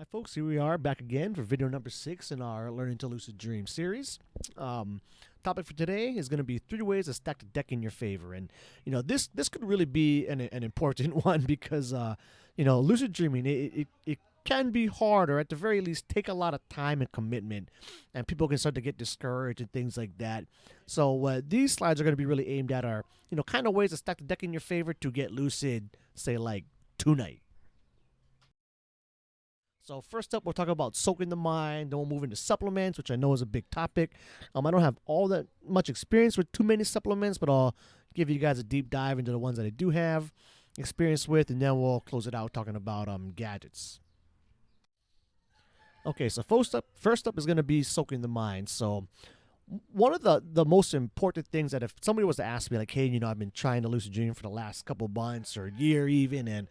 Hi, folks. Here we are back again for video number 6 in our Learning to Lucid Dream series. Topic for today is going to be 3 ways to stack the deck in your favor, and this could really be an important one because lucid dreaming it can be hard, or at the very least take a lot of time and commitment, and people can start to get discouraged and things like that. So these slides are going to be really aimed at our kind of ways to stack the deck in your favor to get lucid, say like tonight. So first up, we'll talk about soaking the mind. Then we'll move into supplements, which I know is a big topic. I don't have all that much experience with too many supplements, but I'll give you guys a deep dive into the ones that I do have experience with, and then we'll close it out talking about gadgets. Okay, so first up is going to be soaking the mind. So one of the most important things that if somebody was to ask me like, hey, I've been trying to lucid dream for the last couple of months or year even, and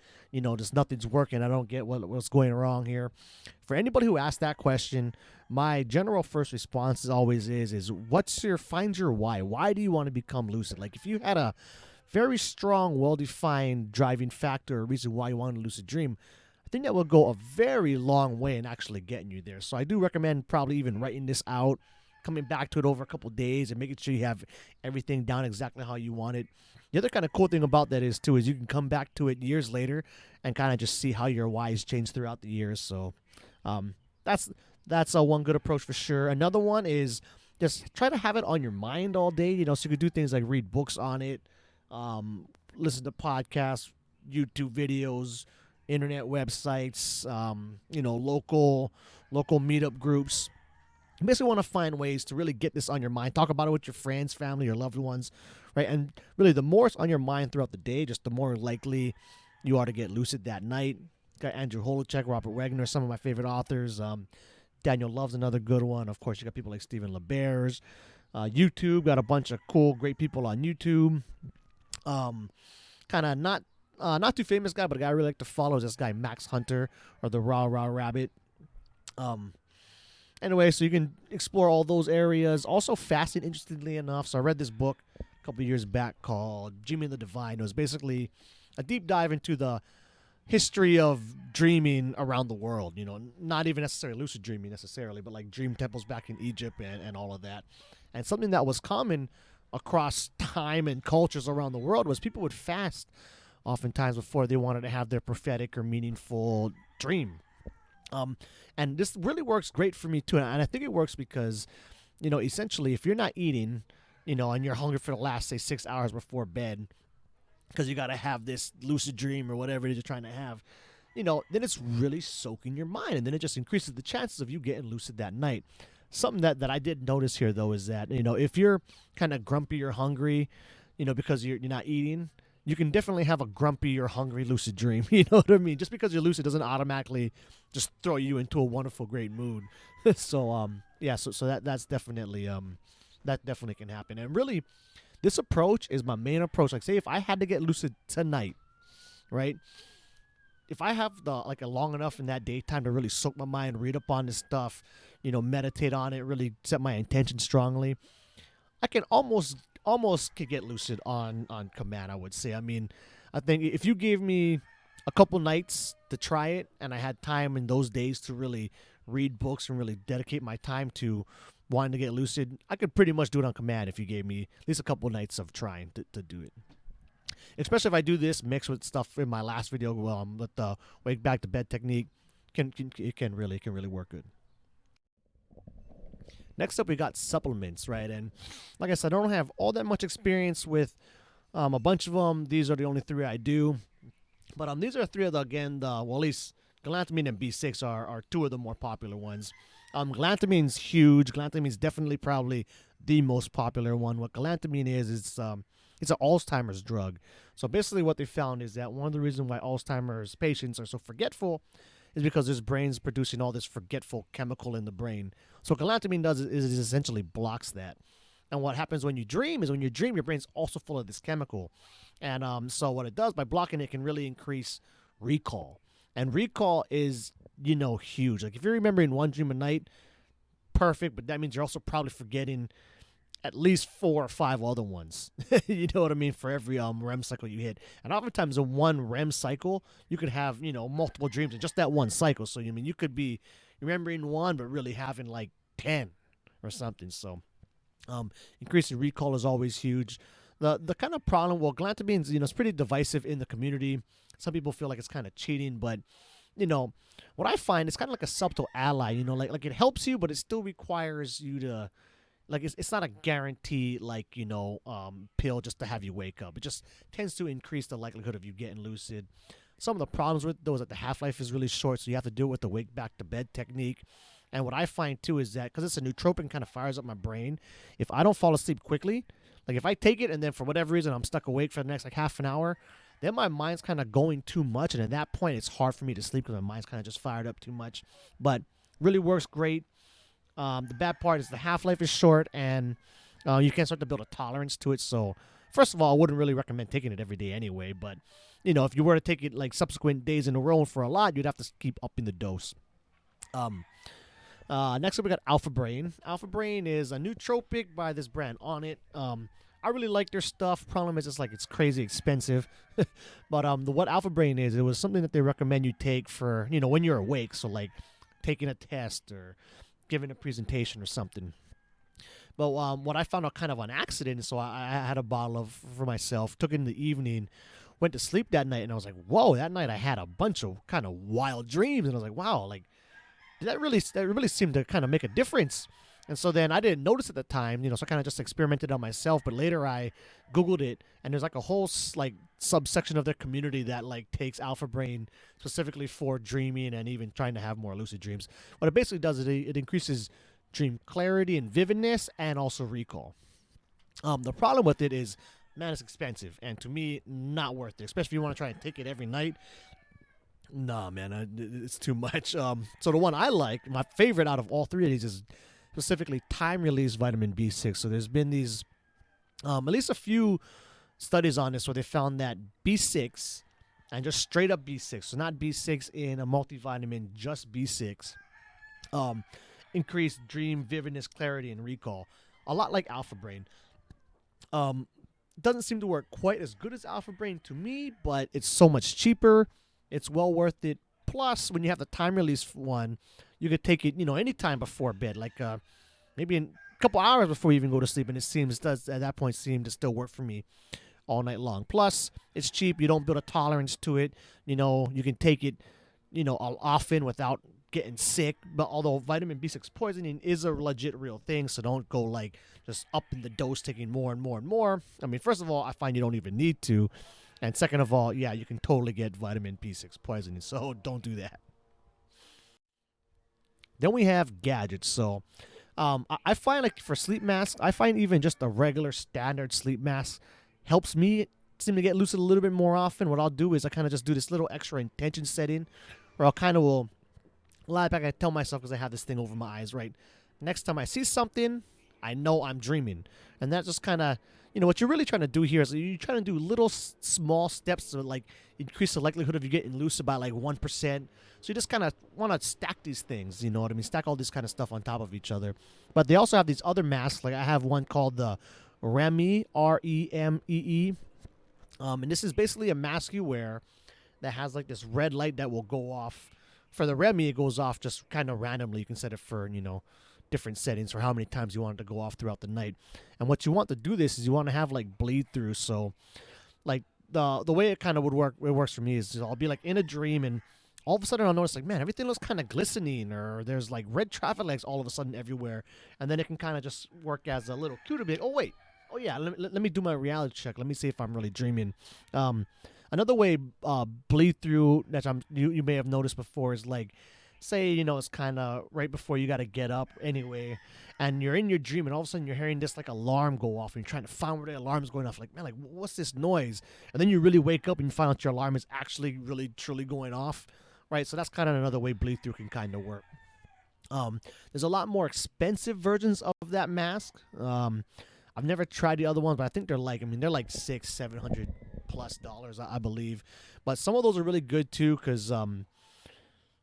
just nothing's working, I don't get what's going wrong here. For anybody who asks that question, my general first response is find your why do you want to become lucid? Like, if you had a very strong, well-defined driving factor or reason why you want to lucid dream, I think that will go a very long way in actually getting you there. So I do recommend probably even writing this out, coming back to it over a couple of days, and making sure you have everything down exactly how you want it. The other kind of cool thing about that is you can come back to it years later and kind of just see how your whys change throughout the years. So that's one good approach for sure. Another one is just try to have it on your mind all day, so you could do things like read books on it, listen to podcasts, YouTube videos, internet websites, local meetup groups. You basically want to find ways to really get this on your mind. Talk about it with your friends, family, your loved ones, right? And really, the more it's on your mind throughout the day, just the more likely you are to get lucid that night. Got Andrew Holochek, Robert Wagner, some of my favorite authors. Daniel Love's another good one. Of course, you got people like Stephen LeBears. YouTube, got a bunch of cool, great people on YouTube. Kind of not too famous guy, but a guy I really like to follow is this guy Max Hunter, or the Raw Rabbit. Anyway, so you can explore all those areas. Also fasting, interestingly enough. So I read this book a couple of years back called Dreaming the Divine. It was basically a deep dive into the history of dreaming around the world. Not even necessarily lucid dreaming necessarily, but like dream temples back in Egypt and all of that. And something that was common across time and cultures around the world was people would fast oftentimes before they wanted to have their prophetic or meaningful dream. And this really works great for me too, and I think it works because, essentially, if you're not eating, and you're hungry for the last, say, 6 hours before bed, because you got to have this lucid dream or whatever it is you're trying to have, then it's really soaking your mind, and then it just increases the chances of you getting lucid that night. Something that I did notice here, though, is that, if you're kind of grumpy or hungry, because you're not eating, you can definitely have a grumpy or hungry lucid dream. You know what I mean? Just because you're lucid doesn't automatically just throw you into a wonderful, great mood. So that's definitely that definitely can happen. And really, this approach is my main approach. Like, say if I had to get lucid tonight, right? If I have a long enough in that daytime to really soak my mind, read up on this stuff, meditate on it, really set my intention strongly, I can almost could get lucid on command, I would say. I mean, I think if you gave me a couple nights to try it, and I had time in those days to really read books and really dedicate my time to wanting to get lucid, I could pretty much do it on command if you gave me at least a couple nights of trying to do it. Especially if I do this mixed with stuff in my last video, with the wake back to bed technique, it can really work good. Next up, we got supplements, right? And like I said, I don't have all that much experience with a bunch of them. These are the only 3 I do. But these are 3 of at least galantamine and B6 are 2 of the more popular ones. Galantamine's huge. Galantamine's definitely probably the most popular one. What galantamine is it's an Alzheimer's drug. So basically what they found is that one of the reasons why Alzheimer's patients are so forgetful is because his brain's producing all this forgetful chemical in the brain. So what galantamine does is it essentially blocks that. And what happens when you dream is your brain's also full of this chemical. And so what it does by blocking it can really increase recall. And recall is, huge. Like if you're remembering one dream a night, perfect, but that means you're also probably forgetting at least 4 or 5 other ones. You know what I mean? For every REM cycle you hit, and oftentimes in one REM cycle, you could have multiple dreams in just that one cycle. So you mean you could be remembering one, but really having like 10 or something. So increasing recall is always huge. The kind of problem, well, galantamine, it's pretty divisive in the community. Some people feel like it's kind of cheating, but what I find is kind of like a subtle ally. Like it helps you, but it still requires you to, like, it's not a guarantee, like, pill just to have you wake up. It just tends to increase the likelihood of you getting lucid. Some of the problems with those, that the half-life is really short, so you have to do it with the wake back to bed technique. And what I find too is that because it's a nootropic, kind of fires up my brain. If I don't fall asleep quickly, like if I take it and then for whatever reason I'm stuck awake for the next like half an hour, then my mind's kind of going too much, and at that point it's hard for me to sleep because my mind's kind of just fired up too much. But really works great. The bad part is the half-life is short, and you can start to build a tolerance to it. So first of all, I wouldn't really recommend taking it every day anyway. But if you were to take it like subsequent days in a row for a lot, you'd have to keep upping the dose. Next up, we got Alpha Brain. Alpha Brain is a nootropic by this brand On It. I really like their stuff. Problem is, it's crazy expensive. But what Alpha Brain is, it was something that they recommend you take for when you're awake. So like taking a test or giving a presentation or something. But what I found out kind of on accident, so I had a bottle for myself, took it in the evening, went to sleep that night, and I was like, whoa, that night I had a bunch of kind of wild dreams, and I was like, wow, like that really seemed to kind of make a difference. And so then I didn't notice at the time, so I kind of just experimented on myself. But later I Googled it, and there's like a whole like subsection of their community that like takes Alpha Brain specifically for dreaming and even trying to have more lucid dreams. What it basically does is it increases dream clarity and vividness and also recall. The problem with it is, man, it's expensive, and to me, not worth it, especially if you want to try and take it every night. Nah, man, it's too much. So the one I like, my favorite out of all three of these is specifically time-release vitamin B6. So there's been these, at least a few studies on this where they found that B6, and just straight up B6, so not B6 in a multivitamin, just B6, increased dream vividness, clarity, and recall. A lot like Alpha Brain. Doesn't seem to work quite as good as Alpha Brain to me, but it's so much cheaper. It's well worth it. Plus, when you have the time-release one, you could take it, anytime before bed, like maybe in a couple hours before you even go to sleep, and it does at that point seem to still work for me all night long. Plus, it's cheap. You don't build a tolerance to it. You can take it, often without getting sick. But although vitamin B6 poisoning is a legit real thing, so don't go like just upping the dose, taking more and more and more. I mean, first of all, I find you don't even need to. And second of all, yeah, you can totally get vitamin B6 poisoning, so don't do that. Then we have gadgets. So I find like for sleep masks, I find even just a regular standard sleep mask helps me seem to get lucid a little bit more often. What I'll do is I kind of just do this little extra intention setting where I'll kind of will lie back and tell myself, because I have this thing over my eyes, right? Next time I see something, I know I'm dreaming. And that just kind of, what you're really trying to do here is you're trying to do little small steps to like increase the likelihood of you getting lucid by like 1%. So you just kind of want to stack these things, you know what I mean? Stack all this kind of stuff on top of each other. But they also have these other masks. Like I have one called the REME, REMEE. And this is basically a mask you wear that has like this red light that will go off. For the REME, it goes off just kind of randomly. You can set it for, different settings for how many times you want it to go off throughout the night. And what you want to do this is you want to have like bleed through. So like the way it kind of would work, it works for me is I'll be like in a dream, and all of a sudden I'll notice like, man, everything looks kind of glistening, or there's like red traffic lights all of a sudden everywhere. And then it can kind of just work as a little cue to be like, oh wait, oh yeah, let me do my reality check. Let me see if I'm really dreaming. Another way bleed through that you may have noticed before is like, say, it's kind of right before you got to get up anyway, and you're in your dream, and all of a sudden you're hearing this like alarm go off, and you're trying to find where the alarm's going off. Like, man, like what's this noise? And then you really wake up and you find out your alarm is actually really truly going off, right? So that's kind of another way bleed through can kind of work. There's a lot more expensive versions of that mask. I've never tried the other ones, but I think they're like $600-700+ I believe. But some of those are really good too, because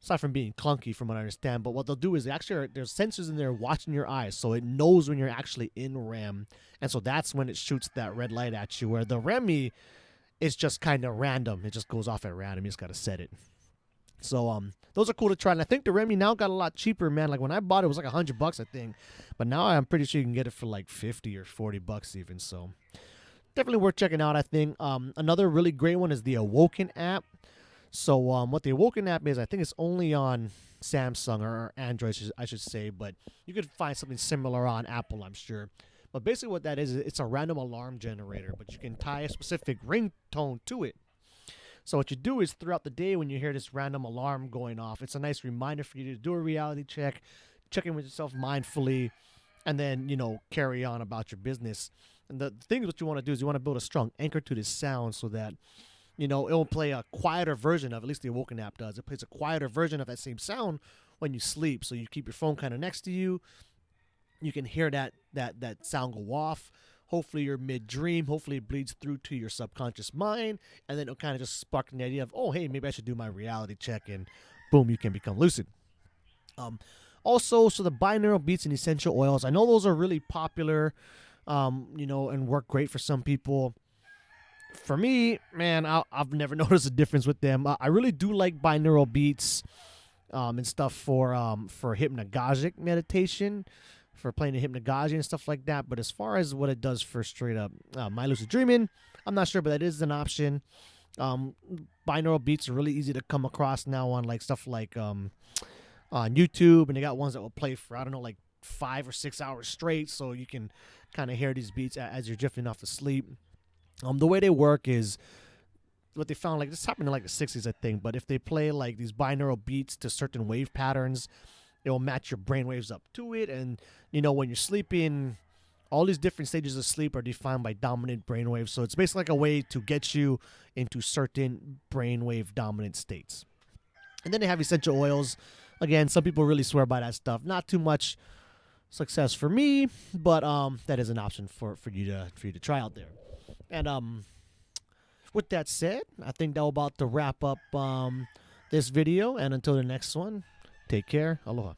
aside from being clunky, from what I understand. But what they'll do is there's sensors in there watching your eyes, so it knows when you're actually in REM, and so that's when it shoots that red light at you. Where the REMI is just kind of random; it just goes off at random. You just gotta set it. So those are cool to try, and I think the REMI now got a lot cheaper, man. Like when I bought it, it was like $100, I think, but now I'm pretty sure you can get it for like $50 or $40 even. So definitely worth checking out, I think. Another really great one is the Awoken app. So what the Awoken app is, I think it's only on Samsung or Android, I should say, but you could find something similar on Apple, I'm sure. But basically what that is, it's a random alarm generator, but you can tie a specific ringtone to it. So what you do is throughout the day when you hear this random alarm going off, it's a nice reminder for you to do a reality check, check in with yourself mindfully, and then, carry on about your business. And the thing what you want to do is you want to build a strong anchor to this sound so that, it will play a quieter version of, at least the Awoken app does. It plays a quieter version of that same sound when you sleep. So you keep your phone kind of next to you. You can hear that sound go off. Hopefully you're mid-dream. Hopefully it bleeds through to your subconscious mind. And then it'll kind of just spark the idea of, oh, hey, maybe I should do my reality check. And boom, you can become lucid. Also, so the binaural beats and essential oils. I know those are really popular, and work great for some people. For me, man, I've never noticed a difference with them. I really do like binaural beats and stuff for hypnagogic meditation, for playing the hypnagogy and stuff like that. But as far as what it does for straight up my lucid dreaming, I'm not sure, but that is an option. Binaural beats are really easy to come across now on like stuff like on YouTube, and they got ones that will play for, I don't know, like 5 or 6 hours straight, so you can kind of hear these beats as you're drifting off to sleep. The way they work is what they found, like this happened in like the 60s, I think, but if they play like these binaural beats to certain wave patterns, it will match your brain waves up to it. And, when you're sleeping, all these different stages of sleep are defined by dominant brain waves. So it's basically like a way to get you into certain brainwave dominant states. And then they have essential oils. Again, some people really swear by that stuff. Not too much success for me, but that is an option for you to try out there. And with that said, I think that will about to wrap up this video. And until the next one, take care. Aloha.